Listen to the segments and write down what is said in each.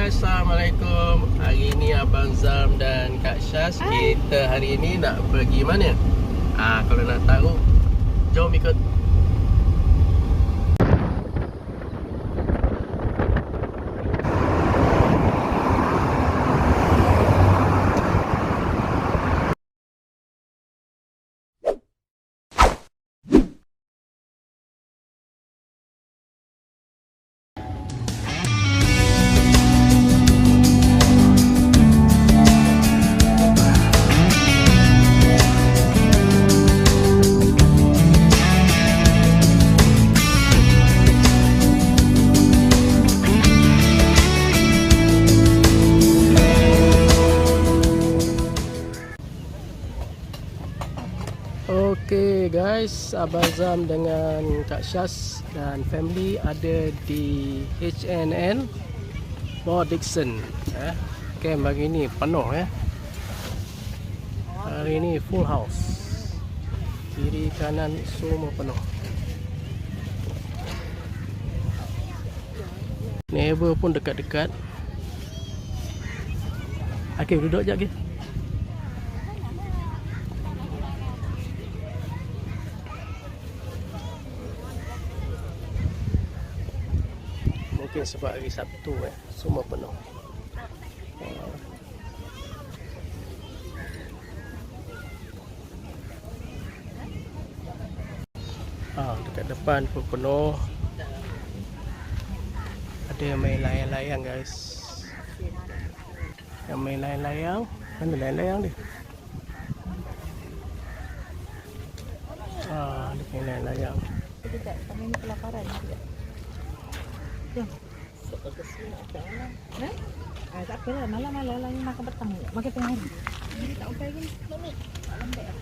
guys, Assalamualaikum. Hari ini Abang Zam dan Kak Syaz, kita hari ini nak pergi mana? Kalau nak tahu, jom ikut. Oke guys, Abang Zam dengan Kak Syaz dan family ada di HNN Port Dickson. Camp hari ni penuh Hari ni full house. Kiri kanan semua penuh. Neighbor pun dekat-dekat. Okey, duduk sekejap. Mungkin sebab hari Sabtu semua penuh. Dekat depan pun penuh. Ada yang main layang-layang guys. Yang main layang-layang. Mana layang-layang dia? Dia main layang-layang. Tidak, kami ni kelaparan juga. Tak apa lah, malam-malam lah makan petang je. Makan tengah hari. Jadi tak okey lagi. Malam baik.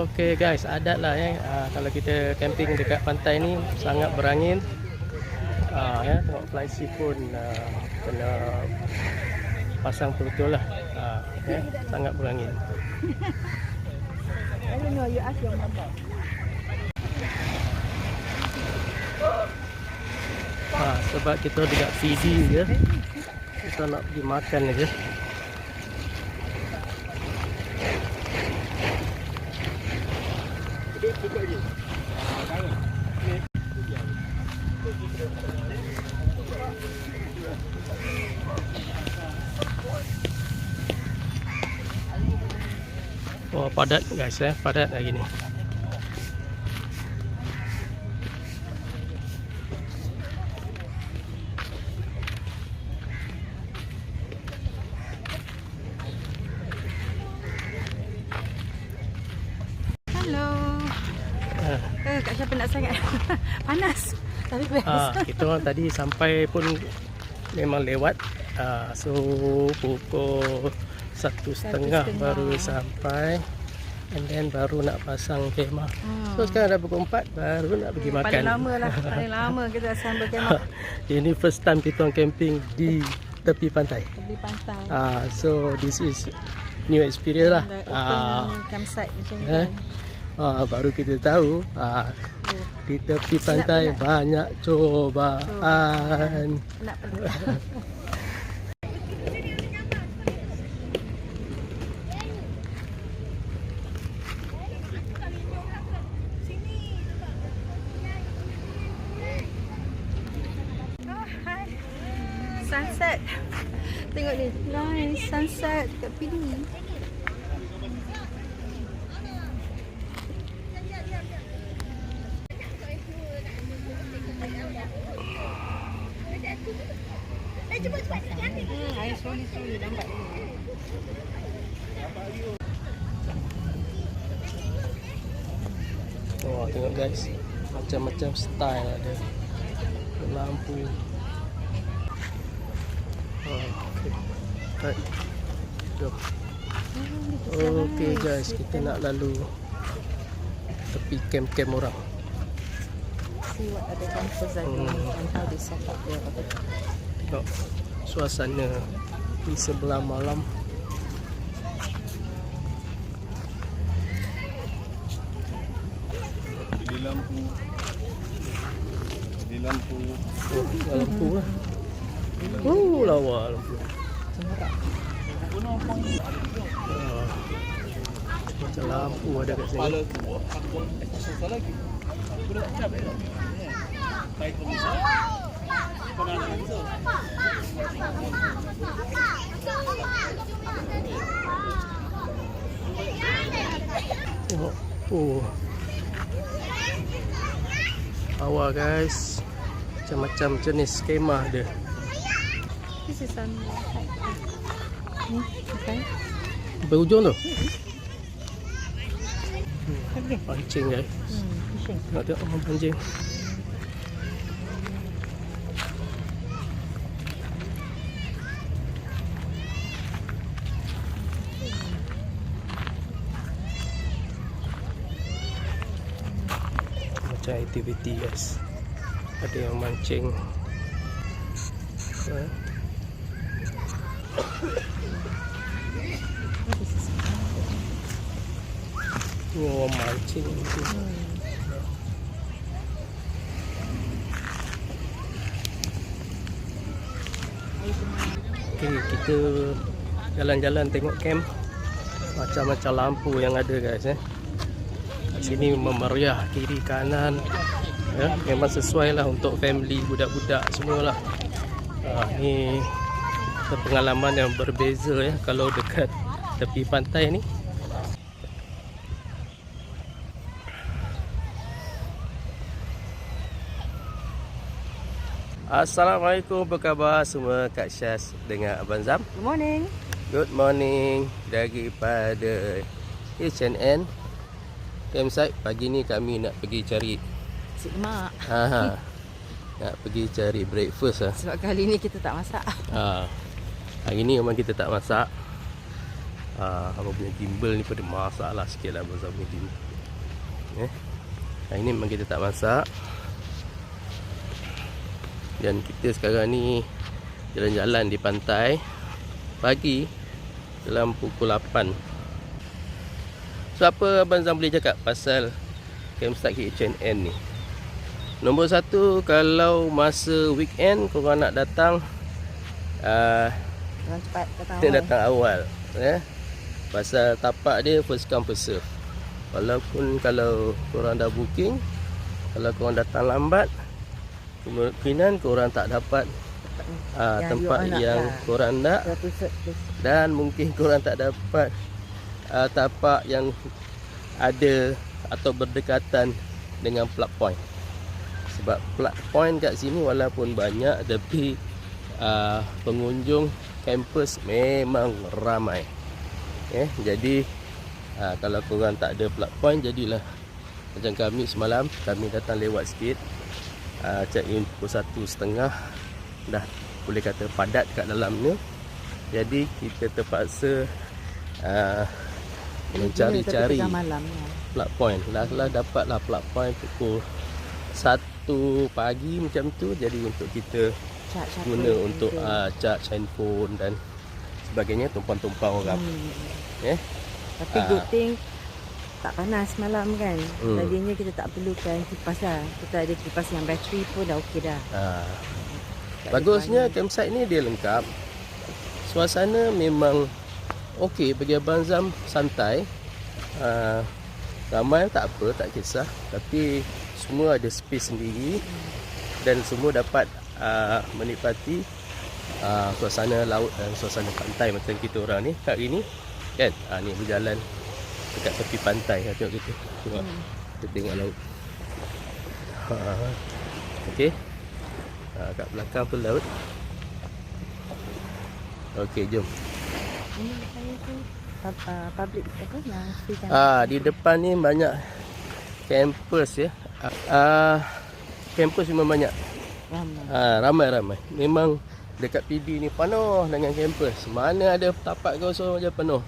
Okey guys, adat lah kalau kita camping dekat pantai ni sangat berangin. Tengok fly pun kena pasang betul-betul lah. Sangat berangin. I don't know, you ask your mother. Sebab kita dekat feeding je, kita nak pergi makan aja. Oh, padat guys, padat lagi ni. Hello. Kak Syah penat sangat. Panas. Tapi best. Kita orang tadi sampai pun memang lewat. So pukul 1:30 baru sampai, and then baru nak pasang kemah. So sekarang dah pukul 4 baru nak pergi makan. Paling lama lah, paling lama kita sampai kemah. Ini first time kita orang camping di tepi pantai. Tepi pantai. So this is new experience lah. Open campsite macam ni. Baru kita tahu di tepi pantai banyak cobaan. Nak pergi. Sunset. Tengok ni. Nice sunset kat sini. Air slowly lambat. Tengok guys, macam-macam style ada. Lampu. Okay. Jom. Okey guys, kita nak lalu tepi camp-camp orang. See what other campers are doing and how they set up their. Tengok suasana di sebelah malam. Di lampu. Di lampu. Oh, lampu lah. Oh, lawa lampu. Ah, macam lampu ada kat sini. Tengok. Oh. Awal guys. Macam-macam jenis kemah dia. This is some ni, okay. Sampai hujung tu. Okay. Pancing guys. Fishing. Nak tengok orang pancing. Macam aktiviti guys. Ada yang mancing. What is this? Ni orang mancing tu. Okay, kita jalan-jalan tengok camp. Macam-macam lampu yang ada guys Kat sini memeriah kiri kanan. Memang sesuai lah untuk family, budak-budak semualah. Ni pengalaman yang berbeza kalau dekat tepi pantai ni. Assalamualaikum, apa khabar semua? Kak Syaz dengan Abang Zam. Good morning. Good morning daripada H&N campsite. Pagi ni kami nak pergi cari Si Mak. nak pergi cari breakfast lah. Sebab kali ni kita tak masak. Hari ni memang kita tak masak. Abang punya gimbal ni pada masalah sikit lah. Abang Zam punya gimbal. Hari ni memang kita tak masak. Dan kita sekarang ni jalan-jalan di pantai pagi dalam pukul 8. So apa Abang Zam boleh cakap pasal campsite H&N ni? Nombor satu, kalau masa weekend korang nak datang, Jangan cepat datang dia awal. datang awal. Pasal tapak dia first come first serve. Walaupun kalau korang dah booking, kalau korang datang lambat, kemungkinan korang tak dapat tempat yang korang nak. Dan mungkin korang tak dapat tapak yang ada atau berdekatan dengan plug point. Sebab plug point kat sini walaupun banyak, tapi pengunjung kampus memang ramai. Jadi kalau korang tak ada plug point, jadilah macam kami semalam, kami datang lewat sikit. Check in pukul 1:30, dah boleh kata padat kat dalamnya. Jadi kita terpaksa mencari-cari plug point. Lah dapatlah plug point pukul 1 pagi macam tu. Jadi untuk kita guna untuk charge handphone dan sebagainya, tumpang-tumpang orang. Tapi good thing tak panas malam kan. Tadinya kita tak perlukan kipas lah. Kita ada kipas yang bateri pun dah okey dah. Bagusnya campsite ni dia lengkap. Suasana memang okey bagi Abang Zam, santai. Ramai tak apa, tak kisah. Tapi semua ada space sendiri dan semua dapat menikmati suasana laut dan suasana pantai macam kita orang ni hari ni kan. Ni berjalan dekat tepi pantai. Tengok kita. Kita tengok laut. Okey. Kat belakang tu laut. Okey, jom. Ini saya tu public apa yang free kan. Di depan ni banyak kampus ya. Kampus memang banyak. Ramai-ramai. Memang dekat PD ni penuh dengan kampus. Mana ada tapak kosong je penuh.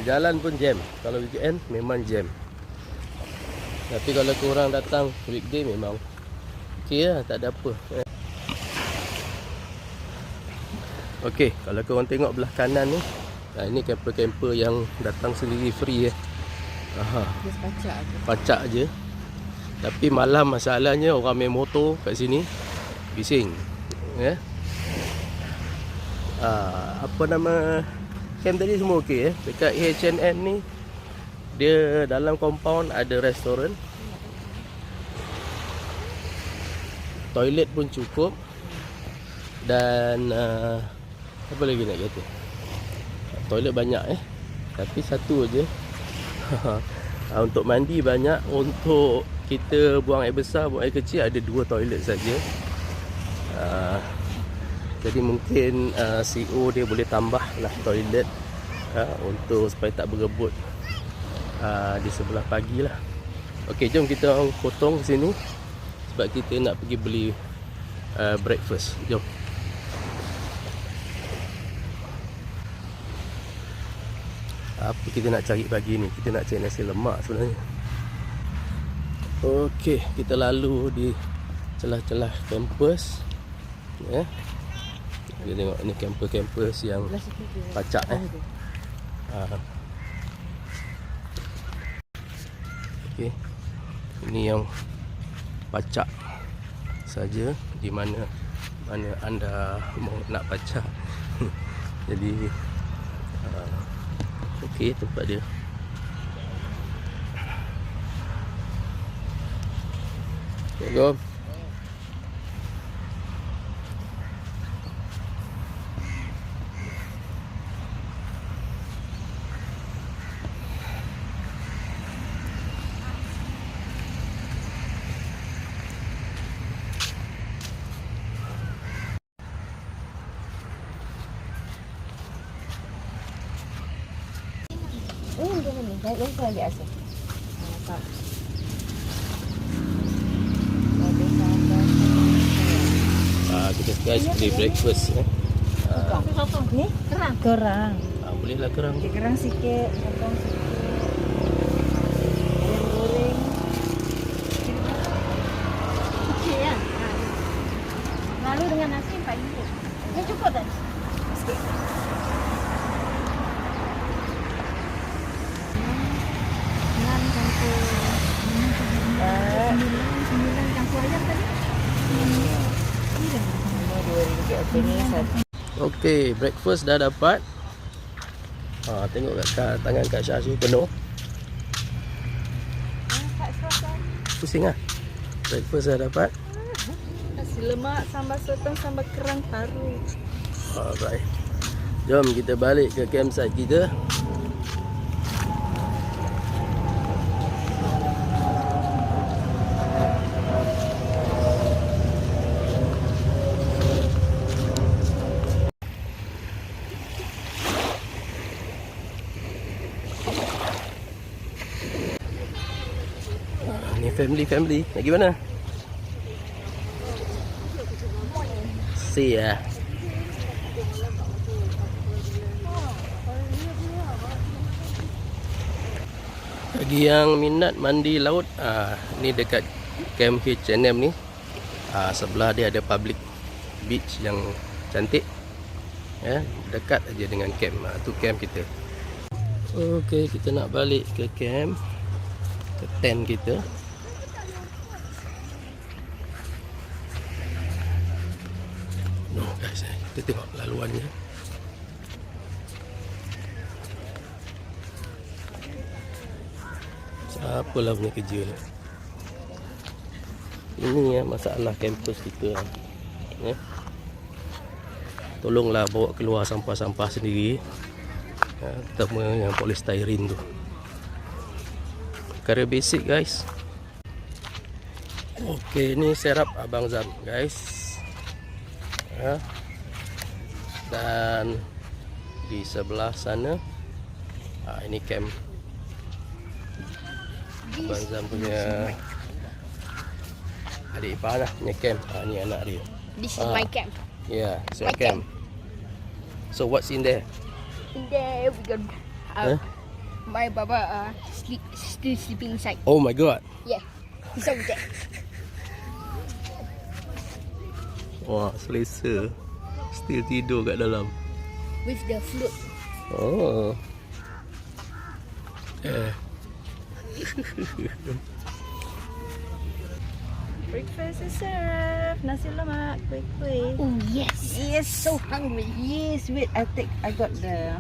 Jalan pun jam. Kalau weekend memang jam. Tapi kalau korang datang weekday memang okey lah, tak ada apa. Okey, kalau korang tengok belah kanan ni, ini camper-camper yang datang sendiri free Just pacak je. Pacak je. Tapi malam masalahnya orang main motor kat sini bising. Apa nama camp tadi semua okey Dekat H&M ni dia dalam compound ada restoran. Toilet pun cukup. Dan apa lagi nak kata? Toilet banyak tapi satu aje. Untuk mandi banyak, untuk kita buang air besar, buang air kecil ada 2 toilet saja. Jadi mungkin CEO dia boleh tambah lah toilet untuk supaya tak berebut di sebelah pagi lah. Okey, jom kita orang potong sini sebab kita nak pergi beli breakfast. Jom. Apa kita nak cari pagi ni? Kita nak cari nasi lemak sebenarnya. Okey, kita lalu di celah-celah kampus. Kita tengok ni kampus yang pacak Okey. Ini yang pacak saja di mana anda mau nak pacak. Jadi okey, tempat dia. Okay, go. Yang saya lihat asal. Kita guys beli breakfast Ni kerang. Bolehlah kerang. Kerang sikit, potong sikit. Ayam goreng. Okey ya. Lalu dengan nasi RM4. Ini cukup tak? Sikit. Dengan campur 9 campur ayam tadi. RM2. Okey ni satu. Okey, breakfast dah dapat. Tengok kat tangan Kak Syah penuh. Pusing lah. Breakfast dah dapat. Nasi lemak, sambal sotong, sambal kerang paru. Alright. Jom kita balik ke campsite kita. Ni family. Nak pergi mana? See ya. Bagi yang minat mandi laut, ni dekat camp H&M ni. Sebelah dia ada public beach yang cantik. Dekat aja dengan camp. Tu camp kita. Okey, kita nak balik ke camp, ke tent kita. Guys, kita tengok laluannya. Siapalah punya kerja ni. Ini masalah kampus kita. Tolonglah bawa keluar sampah-sampah sendiri. Terutama yang polystyrene tu. Perkara basic guys. Okey, ni serap Abang Zam guys. Dan di sebelah sana ini camp Abang Zam punya adik ipar lah punya camp. Ni anak dia. This is my camp. Yeah, it's your camp. So what's in there? In there we got my baba still sleeping inside. Oh my god. Yeah, he's over there. Wah, selesa. Still tidur kat dalam. with the flute. Oh. Breakfast is served. Nasi lemak, kuih-kuih. Oh yes. Yes. So hungry. Yes, wait. I got the.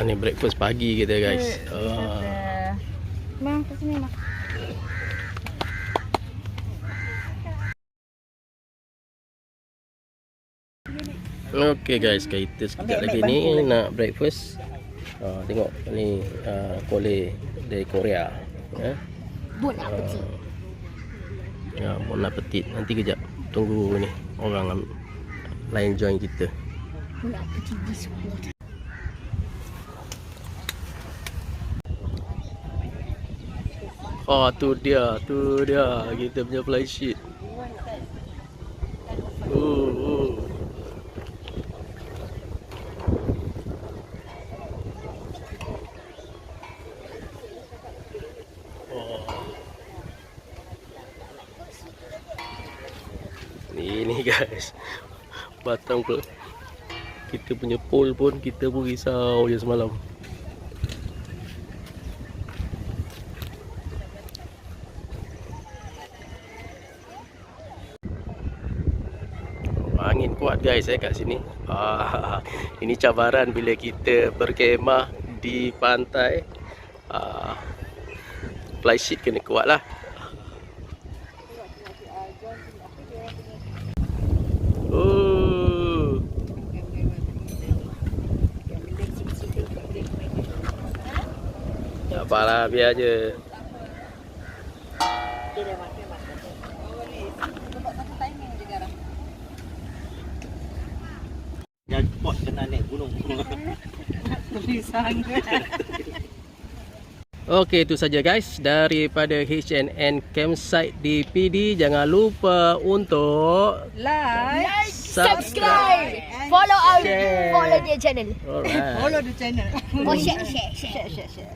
Ni breakfast pagi kita guys. Memang ke sini mak. Okay guys, kita sekejap lagi ni nak breakfast. Tengok ni kole dari Korea. Bon appetit. Bon appetit. Nanti kejap tunggu ni orang lain join kita. Bon appetit this water. Tu dia kita punya fly sheet. Ini guys, batang pula kita punya pole pun kita pun risau je semalam. Angin kuat guys kat sini. Ini cabaran bila kita berkemah di pantai. Fly sheet kena kuat lah. Tak apalah, biar je. Jackpot kena naik gunung. Okey, itu saja guys daripada H&N Campsite di PD. Jangan lupa untuk Like, Subscribe. Follow our Share. follow their channel. Alright. follow the channel. Oh, share. Share.